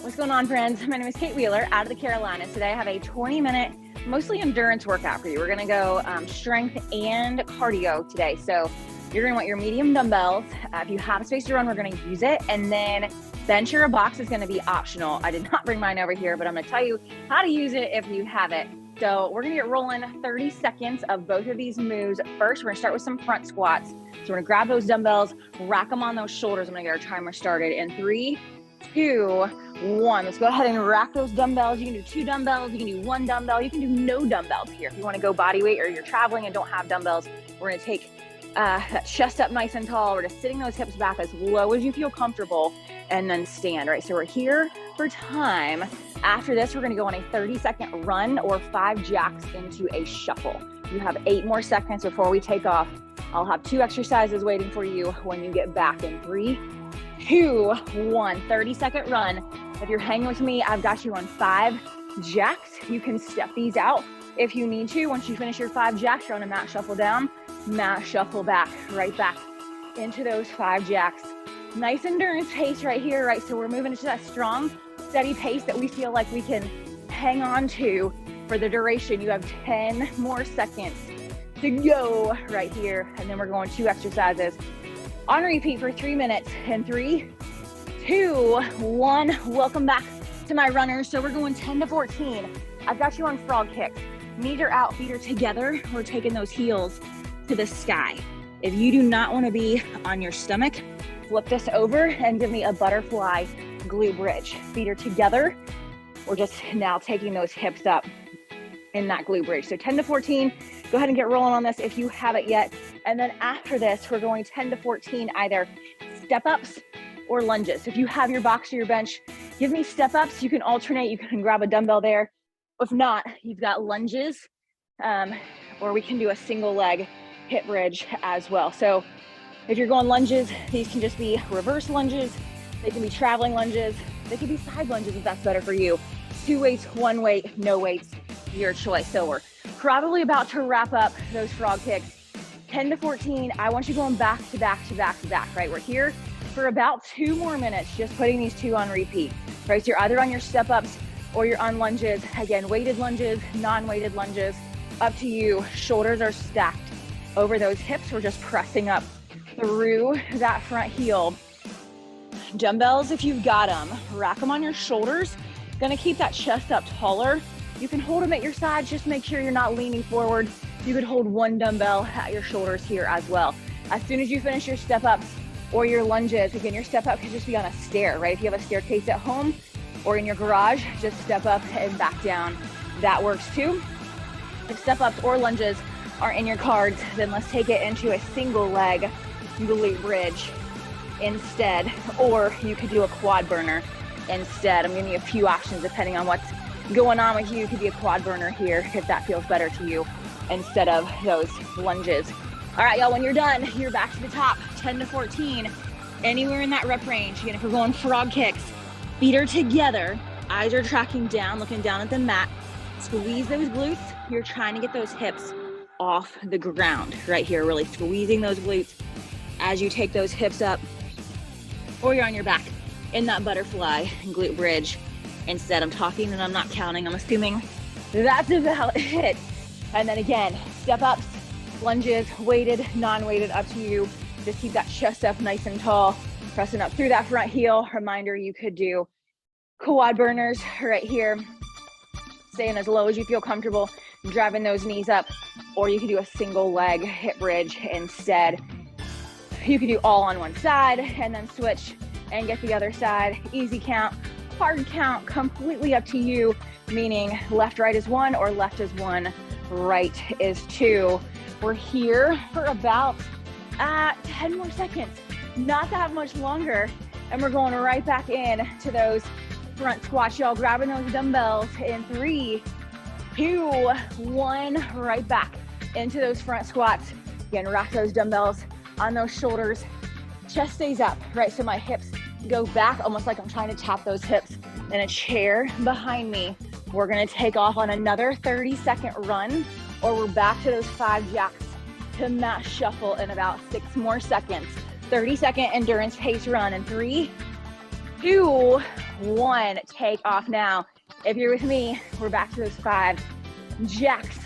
What's going on, friends? My name is Kate Wheeler out of the Carolinas. Today I have a 20-minute, mostly endurance workout for you. We're gonna go strength and cardio today. So you're gonna want your medium dumbbells. If you have space to run, we're gonna use it. And then bench or a box is gonna be optional. I did not bring mine over here, but I'm gonna tell you how to use it if you have it. So we're gonna get rolling 30 seconds of both of these moves. First, we're gonna start with some front squats. So we're gonna grab those dumbbells, rack them on those shoulders. I'm gonna get our timer started in 3, 2, 1. Let's go ahead and rack those dumbbells. You can do 2 dumbbells, you can do 1 dumbbell, you can do no dumbbells here. If you wanna go body weight or you're traveling and don't have dumbbells, we're gonna take that chest up nice and tall. We're just sitting those hips back as low as you feel comfortable and then stand, right? So we're here for time. After this, we're gonna go on a 30-second run or 5 jacks into a shuffle. You have 8 more seconds before we take off. I'll have 2 exercises waiting for you when you get back in 3, 2, 1. 30-second run. If you're hanging with me, I've got you on 5 jacks. You can step these out if you need to. Once you finish your 5 jacks, you're on a mat shuffle down, mat shuffle back, right back into those 5 jacks. Nice endurance pace right here, right? So we're moving into that strong, steady pace that we feel like we can hang on to for the duration. You have 10 more seconds to go right here. And then we're going 2 exercises on repeat for 3 minutes. In 3, 2, 1. Welcome back to my runners. So we're going 10 to 14. I've got you on frog kicks. Knees are out, feet are together. We're taking those heels to the sky. If you do not want to be on your stomach, flip this over and give me a butterfly glute bridge. Feet are together. We're just now taking those hips up in that glute bridge. So 10 to 14, go ahead and get rolling on this if you haven't yet. And then after this, we're going 10 to 14, either step ups or lunges. If you have your box or your bench, give me step ups. You can alternate, you can grab a dumbbell there. If not, you've got lunges, or we can do a single leg hip bridge as well. So if you're going lunges, these can just be reverse lunges. They can be traveling lunges. They can be side lunges if that's better for you. 2 weights, 1 weight, no weights, your choice. So we're probably about to wrap up those frog kicks. 10 to 14, I want you going back to back to back to back, right? We're here for about 2 more minutes, just putting these 2 on repeat, right? So you're either on your step ups or you're on lunges. Again, weighted lunges, non-weighted lunges, up to you. Shoulders are stacked over those hips. We're just pressing up through that front heel. Dumbbells, if you've got them, rack them on your shoulders. Gonna keep that chest up taller. You can hold them at your sides, just make sure you're not leaning forward. You could hold 1 dumbbell at your shoulders here as well. As soon as you finish your step ups or your lunges, again, your step up can just be on a stair, right? If you have a staircase at home or in your garage, just step up and back down. That works too. If step ups or lunges are in your cards, then let's take it into a single leg glute bridge instead, or you could do a quad burner instead. I'm giving you a few options depending on what's going on with you. It could be a quad burner here if that feels better to you instead of those lunges. All right, y'all, when you're done, you're back to the top, 10 to 14, anywhere in that rep range. Again, if we're going frog kicks, feet are together, eyes are tracking down, looking down at the mat. Squeeze those glutes. You're trying to get those hips off the ground right here, really squeezing those glutes as you take those hips up, or you're on your back in that butterfly glute bridge. Instead, I'm talking and I'm not counting. I'm assuming that's about it. And then again, step ups, lunges, weighted, non-weighted, up to you. Just keep that chest up nice and tall, pressing up through that front heel. Reminder, you could do quad burners right here, staying as low as you feel comfortable, driving those knees up, or you could do a single leg hip bridge instead. You could do all on one side and then switch and get the other side. Easy count, hard count, completely up to you, meaning left, right is 1 or left is 1, right is 2. We're here for about 10 more seconds, not that much longer. And we're going right back in to those front squats, y'all. Grabbing those dumbbells in 3, 2, 1, right back into those front squats. Again, rack those dumbbells on those shoulders. Chest stays up, right? So my hips go back, almost like I'm trying to tap those hips in a chair behind me. We're gonna take off on another 30-second run, or we're back to those 5 jacks to mat shuffle in about 6 more seconds. 30-second endurance pace run in 3, 2, 1, take off now. If you're with me, we're back to those 5 jacks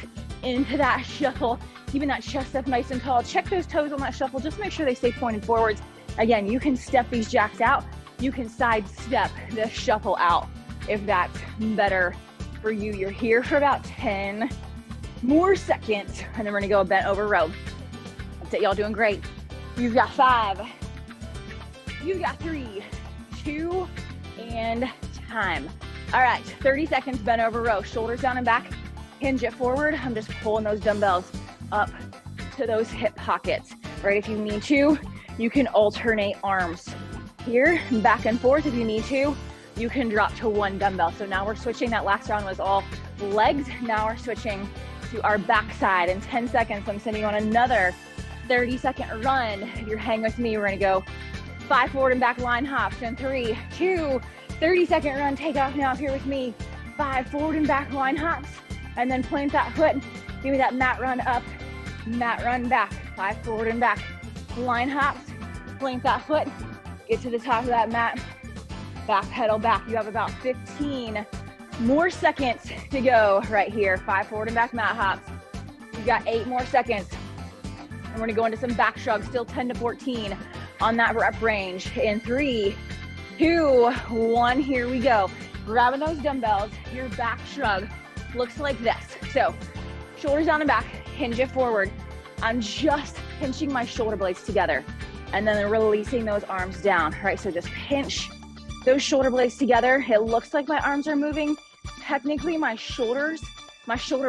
into that shuffle, keeping that chest up nice and tall. Check those toes on that shuffle, just make sure they stay pointed forwards. Again, you can step these jacks out, you can sidestep the shuffle out if that's better for you. You're here for about 10 more seconds, and then we're gonna go a bent over row. That's it, y'all doing great. You've got 5, you've got 3, 2, and time. All right, 30 seconds, bent over row, shoulders down and back, hinge it forward. I'm just pulling those dumbbells up to those hip pockets, right? If you need to, you can alternate arms here, back and forth. If you need to, you can drop to 1 dumbbell. So now we're switching. That last round was all legs. Now we're switching to our backside. In 10 seconds, I'm sending you on another 30-second run. If you're hanging with me, we're gonna go 5 forward and back line hops in 3, 2, 30-second run, take off now if you're with me. 5 forward and back line hops, and then plant that foot. Give me that mat run up, mat run back. 5 forward and back, line hops, plant that foot, get to the top of that mat, back pedal back. You have about 15 more seconds to go right here. 5 forward and back mat hops. You've got 8 more seconds. And we're gonna go into some back shrugs, still 10 to 14 on that rep range. In 3, 2, 1, here we go. Grabbing those dumbbells, your back shrug looks like this. So shoulders down and back, hinge it forward. I'm just pinching my shoulder blades together and then releasing those arms down, right? So just pinch those shoulder blades together. It looks like my arms are moving. Technically my shoulder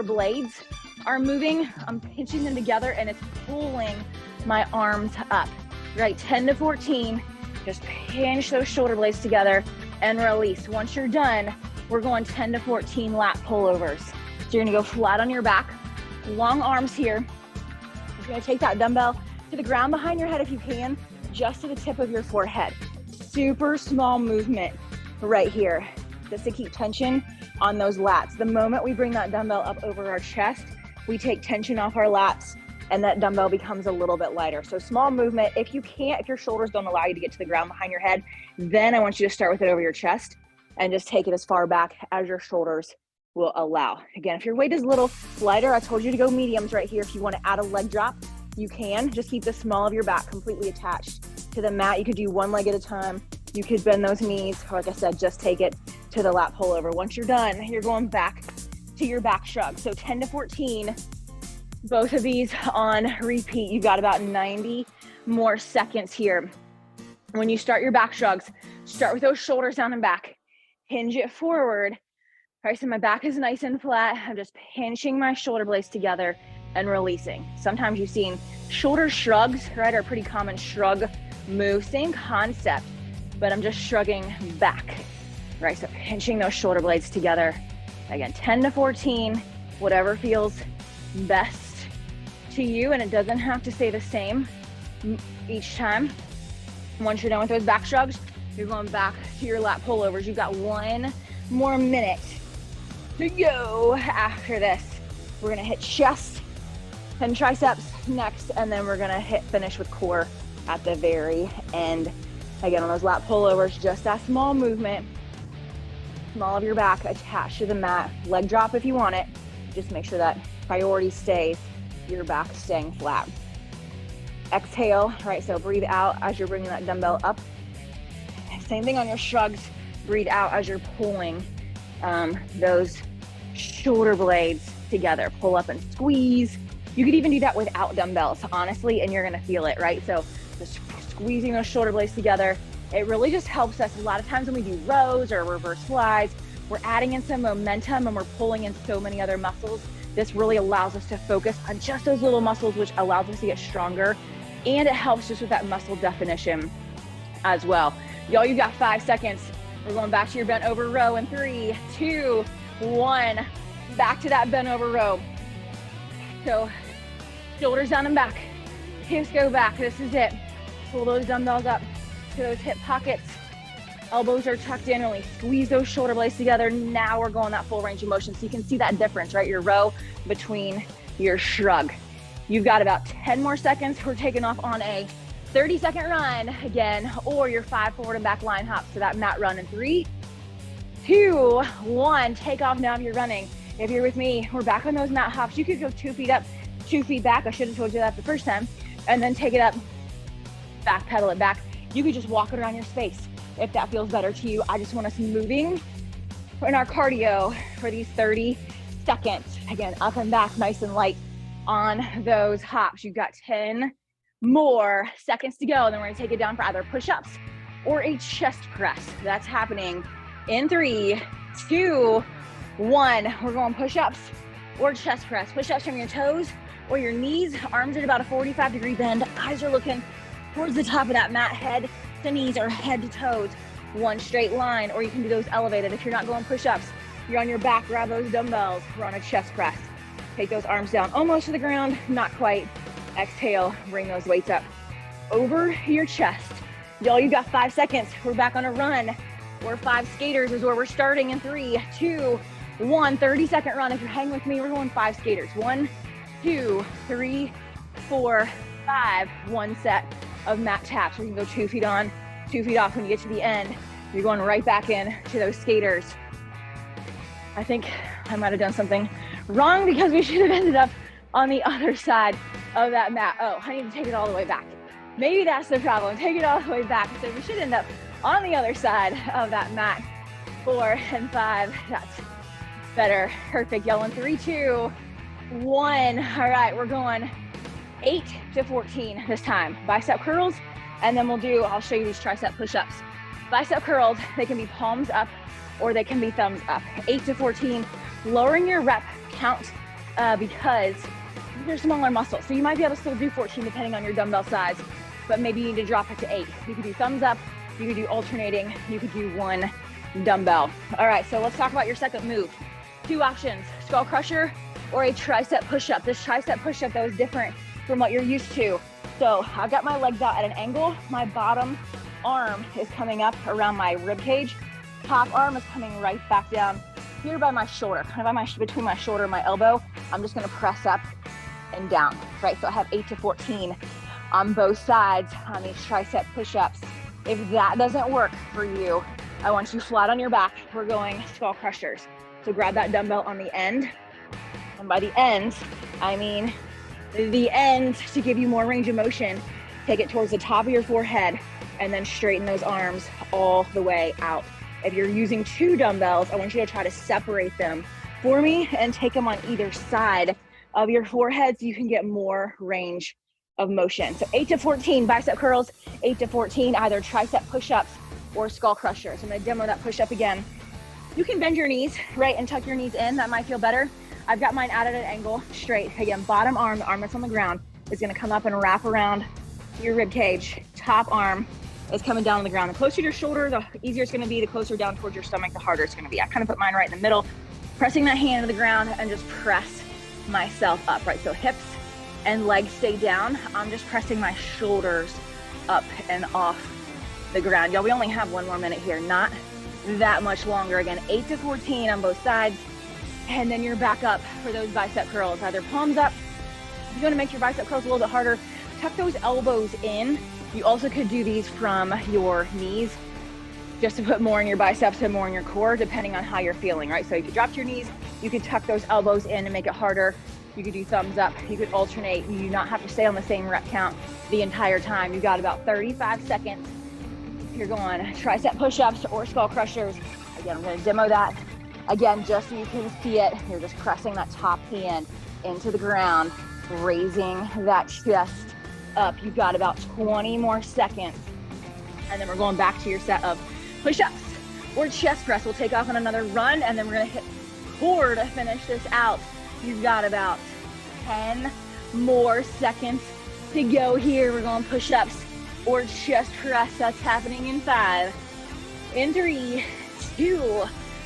blades are moving. I'm pinching them together and it's pulling my arms up, right? 10 to 14, just pinch those shoulder blades together and release. Once you're done, we're going 10 to 14 lat pullovers. So you're gonna go flat on your back, long arms here. You're gonna take that dumbbell to the ground behind your head if you can, just to the tip of your forehead. Super small movement right here, just to keep tension on those lats. The moment we bring that dumbbell up over our chest, we take tension off our lats and that dumbbell becomes a little bit lighter. So small movement. If you can't, if your shoulders don't allow you to get to the ground behind your head, then I want you to start with it over your chest and just take it as far back as your shoulders will allow. Again, if your weight is a little lighter, I told you to go mediums right here. If you want to add a leg drop, you can. Just keep the small of your back completely attached to the mat. You could do 1 leg at a time. You could bend those knees. Like I said, just take it to the lat pullover. Once you're done, you're going back to your back shrug. So 10 to 14, both of these on repeat. You've got about 90 more seconds here. When you start your back shrugs, start with those shoulders down and back. Hinge it forward. All right, so my back is nice and flat. I'm just pinching my shoulder blades together and releasing. Sometimes you've seen shoulder shrugs, right? Are a pretty common shrug move. Same concept, but I'm just shrugging back, right? So pinching those shoulder blades together. Again, 10 to 14, whatever feels best to you, and it doesn't have to stay the same each time. Once you're done with those back shrugs, you're going back to your lat pullovers. You've got 1 more minute to go. After this, we're gonna hit chest and triceps next, and then we're gonna finish with core at the very end. Again, on those lat pullovers, just that small movement, small of your back attached to the mat. Leg drop if you want it. Just make sure that priority stays your back staying flat. Exhale, right? So breathe out as you're bringing that dumbbell up. Same thing on your shrugs. Breathe out as you're pulling those shoulder blades together. Pull up and squeeze. You could even do that without dumbbells, honestly, and you're gonna feel it, right? So just squeezing those shoulder blades together. It really just helps us. A lot of times when we do rows or reverse flies, we're adding in some momentum and we're pulling in so many other muscles. This really allows us to focus on just those little muscles, which allows us to get stronger. And it helps just with that muscle definition as well. Y'all, you've got 5 seconds. We're going back to your bent over row in 3, 2, 1. Back to that bent over row. So shoulders down and back. Hips go back. This is it. Pull those dumbbells up to those hip pockets. Elbows are tucked in. Really squeeze those shoulder blades together. Now we're going that full range of motion. So you can see that difference, right? Your row between your shrug. You've got about 10 more seconds. We're taking off on a 30-second run again, or your 5 forward and back line hops. So that mat run in 3, 2, 1. Take off now if you're running. If you're with me, we're back on those mat hops. You could go 2 feet up, 2 feet back. I should have told you that the first time. And then take it up, back pedal it back. You could just walk it around your space if that feels better to you. I just want us moving in our cardio for these 30 seconds. Again, up and back, nice and light on those hops. You've got 10 more seconds to go. And then we're gonna take it down for either push-ups or a chest press. That's happening in 3, 2, 1. We're going push-ups or chest press. Push-ups from your toes or your knees, arms at about a 45-degree bend. Eyes are looking towards the top of that mat, head to knees or head to toes. One straight line, or you can do those elevated. If you're not going push-ups, you're on your back, grab those dumbbells. We're on a chest press. Take those arms down almost to the ground, not quite. Exhale, bring those weights up over your chest. Y'all, you got 5 seconds. We're back on a run. We're 5 skaters is where we're starting in 3, 2, 1. 30-second run. If you're hanging with me, we're going 5 skaters. 1, 2, 3, 4, 5. 1 set of mat taps. We can go 2 feet on, 2 feet off. When you get to the end, you're going right back in to those skaters. I think I might have done something wrong because we should have ended up on the other side of that mat. Oh, I need to take it all the way back. Maybe that's the problem. Take it all the way back. So we should end up on the other side of that mat. 4 and 5. That's better. Perfect. Y'all in 3, 2, 1. All right, we're going 8 to 14 this time. Bicep curls, and then I'll show you these tricep push-ups. Bicep curls, they can be palms up or they can be thumbs up. 8 to 14, lowering your rep count because they're smaller muscles. So you might be able to still do 14 depending on your dumbbell size, but maybe you need to drop it to 8. You could do thumbs up, you could do alternating, you could do 1 dumbbell. All right, so let's talk about your second move. 2 options, skull crusher or a tricep push-up. This tricep push-up, that was different from what you're used to. So I've got my legs out at an angle. My bottom arm is coming up around my rib cage. Top arm is coming right back down here by my shoulder, kind of between my shoulder and my elbow. I'm just gonna press up and down, right? So I have 8 to 14 on both sides on these tricep push-ups. If that doesn't work for you, I want you flat on your back. We're going skull crushers. So grab that dumbbell on the end. And by the end, I mean the end to give you more range of motion. Take it towards the top of your forehead and then straighten those arms all the way out. If you're using 2 dumbbells, I want you to try to separate them for me and take them on either side of your forehead so you can get more range of motion. So 8 to 14 bicep curls, 8 to 14 either tricep push-ups or skull crushers. I'm gonna demo that push-up again. You can bend your knees, right, and tuck your knees in. That might feel better. I've got mine out at an angle, straight. Again, bottom arm, the arm that's on the ground, is gonna come up and wrap around your rib cage. Top arm is coming down on the ground. The closer to your shoulder, the easier it's gonna be. The closer down towards your stomach, the harder it's gonna be. I kind of put mine right in the middle, pressing that hand to the ground and just press myself up, right? So hips and legs stay down. I'm just pressing my shoulders up and off the ground. Y'all, we only have 1 more minute here, not that much longer. Again, 8 to 14 on both sides. And then you're back up for those bicep curls, either palms up. If you want to make your bicep curls a little bit harder, tuck those elbows in. You also could do these from your knees just to put more in your biceps and more in your core, depending on how you're feeling, right? So you could drop to your knees, you could tuck those elbows in and make it harder. You could do thumbs up, you could alternate. You do not have to stay on the same rep count the entire time. You got about 35 seconds. You're going tricep push-ups or skull crushers. Again, I'm gonna demo that. Again, just so you can see it, you're just pressing that top hand into the ground, raising that chest up. You've got about 20 more seconds. And then we're going back to your set of push-ups or chest press. We'll take off on another run and then we're gonna hit core to finish this out. You've got about 10 more seconds to go here. We're going push-ups or chest press. That's happening in 5, in 3, 2,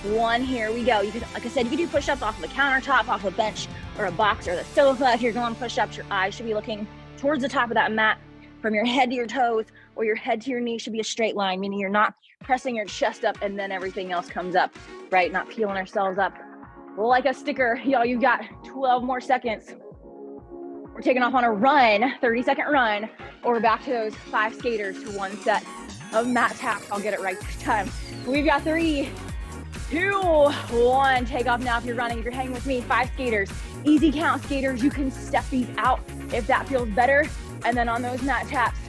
1. Here we go. You could, like I said, you could do push-ups off of a countertop, off a bench or a box or the sofa. If you're going push-ups, your eyes should be looking towards the top of that mat. From your head to your toes or your head to your knee should be a straight line, meaning you're not pressing your chest up and then everything else comes up, right? Not peeling ourselves up like a sticker. Y'all, you've got 12 more seconds. We're taking off on a run, 30-second run. or back to those 5 skaters to 1 set of mat taps. I'll get it right this time. We've got 3, 2, 1. Take off now if you're running. If you're hanging with me, 5 skaters. Easy count skaters. You can step these out if that feels better. And then on those mat taps,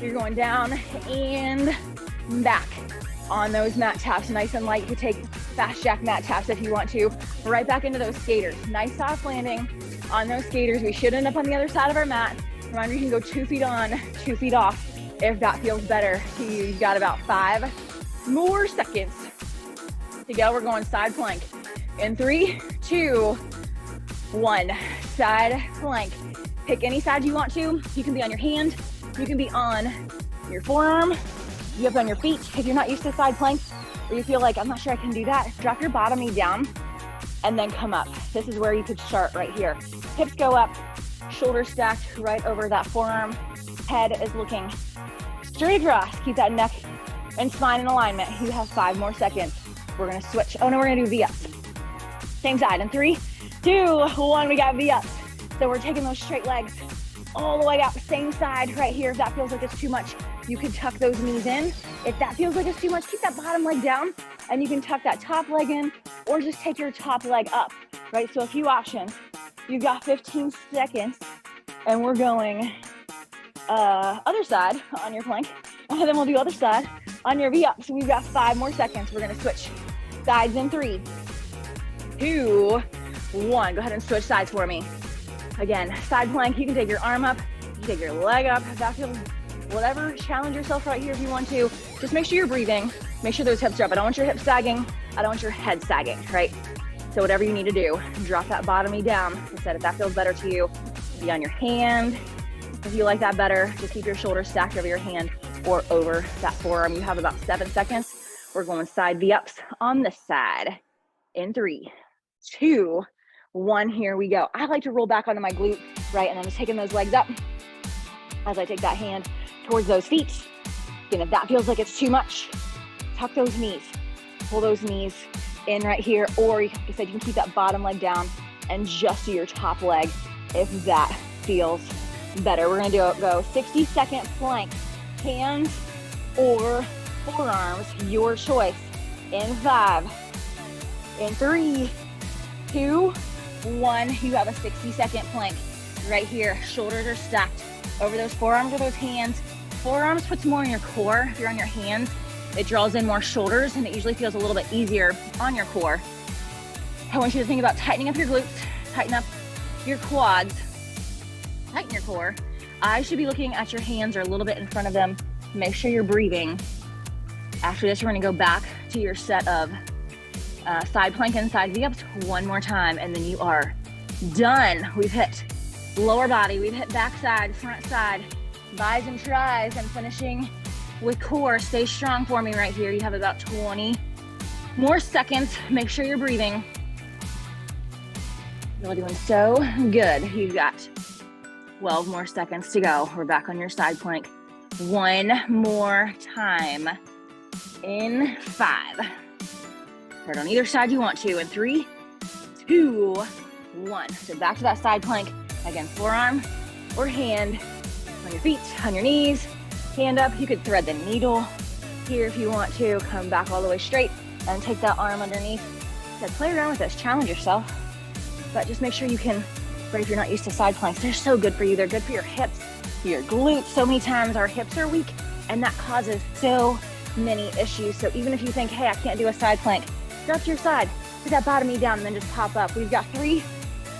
you're going down and back on those mat taps. Nice and light. You could take fast jack mat taps if you want to. Right back into those skaters. Nice soft landing on those skaters. We should end up on the other side of our mat. Remember, you can go 2 feet on, 2 feet off if that feels better to you. You've got about 5 more seconds to go. We're going side plank in 3, 2, 1. Side plank. Pick any side you want to. You can be on your hand. You can be on your forearm. You have on your feet. If you're not used to side planks, or you feel like, I'm not sure I can do that, drop your bottom knee down and then come up. This is where you could start right here. Hips go up, shoulders stacked right over that forearm. Head is looking straight across. Keep that neck and spine in alignment. You have 5 more seconds. We're gonna switch. Oh no, we're gonna do V-ups. Same side in 3, 2, 1, we got V-ups. So we're taking those straight legs all the way up. Same side right here. If that feels like it's too much, you can tuck those knees in. If that feels like it's too much, keep that bottom leg down and you can tuck that top leg in or just take your top leg up, right? So a few options. You've got 15 seconds and we're going other side on your plank, and then we'll do other side on your V-up. So we've got 5 more seconds. We're gonna switch sides in 3, 2, 1. Go ahead and switch sides for me. Again, side plank, you can take your arm up, you can take your leg up. If that feels, whatever, challenge yourself right here if you want to. Just make sure you're breathing. Make sure those hips are up. I don't want your hips sagging. I don't want your head sagging, right? So whatever you need to do, drop that bottom knee down. Like I said, if that feels better to you, be on your hand. If you like that better, just keep your shoulders stacked over your hand or over that forearm. You have about 7 seconds. We're going side V-ups on this side in 3, 2, 1. Here we go. I like to roll back onto my glute, right? And I'm just taking those legs up as I take that hand towards those feet. And if that feels like it's too much, tuck those knees, pull those knees in right here. Or like I said, you can keep that bottom leg down and just do your top leg if that feels better. We're gonna go 60-second plank, hands or forearms, your choice. In 5, in 3, 2, 1. You have a 60-second plank right here. Shoulders are stacked over those forearms or those hands. Forearms puts more in your core. If you're on your hands, it draws in more shoulders and it usually feels a little bit easier on your core. I want you to think about tightening up your glutes, tighten up your quads, tighten your core. Eyes should be looking at your hands or a little bit in front of them. Make sure you're breathing. After this, we're gonna go back to your set of side plank and side V-ups 1 more time, and then you are done. We've hit lower body, we've hit back side, front side, bis and tris, and finishing with core. Stay strong for me right here. You have about 20 more seconds. Make sure you're breathing. You're doing so good. You've got 12 more seconds to go. We're back on your side plank 1 more time in 5. Start on either side you want to in 3, 2, 1. So back to that side plank. Again, forearm or hand on your feet, on your knees, hand up. You could thread the needle here if you want to. Come back all the way straight and take that arm underneath. So play around with this, challenge yourself. But just make sure you can, right, if you're not used to side planks, they're so good for you. They're good for your hips, your glutes. So many times our hips are weak and that causes so many issues. So even if you think, hey, I can't do a side plank, drop to your side, put that bottom knee down and then just pop up. We've got 3,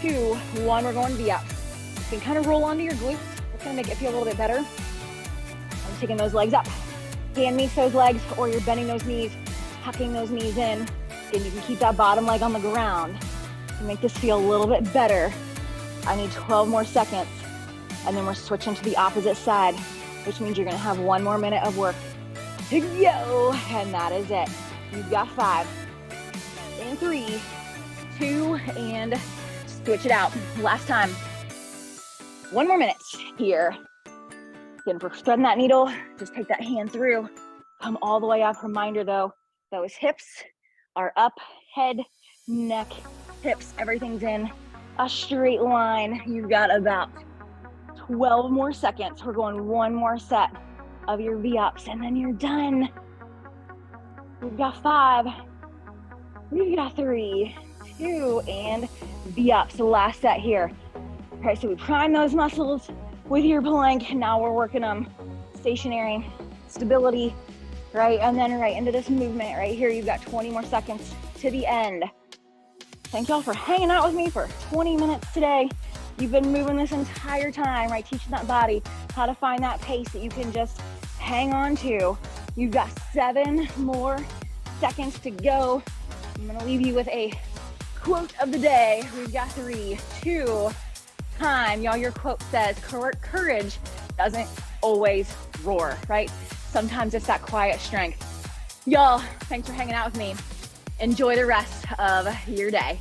2, 1, we're going V-up. You can kind of roll onto your glutes. It's gonna make it feel a little bit better. I'm taking those legs up. Hand meets those legs, or you're bending those knees, tucking those knees in, and you can keep that bottom leg on the ground to make this feel a little bit better. I need 12 more seconds, and then we're switching to the opposite side, which means you're gonna have 1 more minute of work to go, and that is it. You've got 5, in 3, 2, and switch it out. Last time. 1 more minute here. Again, for threading that needle, just take that hand through, come all the way up. Reminder though, those hips are up, head, neck, hips, everything's in a straight line. You've got about 12 more seconds. We're going one more set of your V-ups and then you're done. We've got 5, we've got 3, 2, and V-ups, the last set here. All right, so we prime those muscles with your plank. Now we're working on stationary stability, right? And then right into this movement right here. You've got 20 more seconds to the end. Thank y'all for hanging out with me for 20 minutes today. You've been moving this entire time, right? Teaching that body how to find that pace that you can just hang on to. You've got 7 more seconds to go. I'm gonna leave you with a quote of the day. We've got 3, 2, time. Y'all, your quote says, courage doesn't always roar, right? Sometimes it's that quiet strength. Y'all, thanks for hanging out with me. Enjoy the rest of your day.